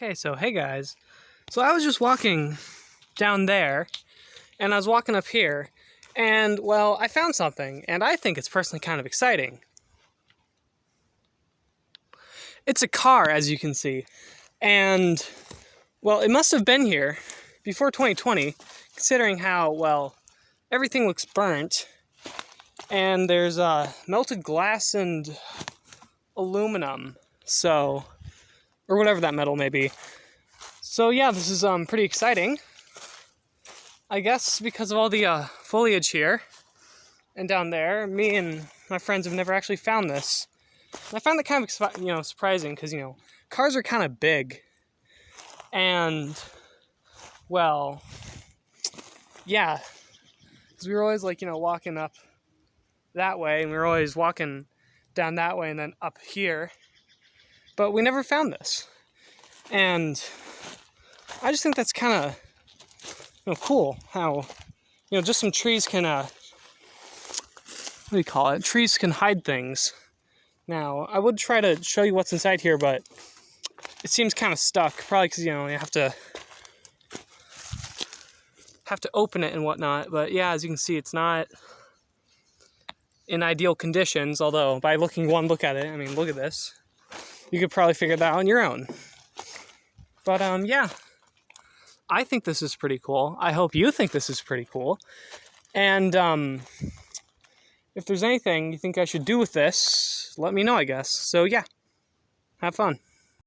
Okay, so hey guys. So I was just walking down there, and I was walking up here, and well, I found something, and I think it's personally kind of exciting. It's a car, as you can see, and well, it must have been here before 2020, considering how, well, everything looks burnt, and there's melted glass and aluminum, so, or whatever that metal may be. So yeah, this is pretty exciting. I guess because of all the foliage here and down there, me and my friends have never actually found this. And I found that kind of surprising because cars are kind of big, and well, yeah, because we were always walking up that way, and we were always walking down that way and then up here, but we never found this, and I just think that's kind of cool how just some trees can what do you call it? Trees can hide things. Now I would try to show you what's inside here, but it seems kind of stuck, probably because you have to open it and whatnot. But yeah, as you can see, it's not in ideal conditions, although by one look at it, I mean, look at this, you could probably figure that out on your own. But yeah, I think this is pretty cool. I hope you think this is pretty cool. And if there's anything you think I should do with this, let me know, I guess. So yeah, have fun.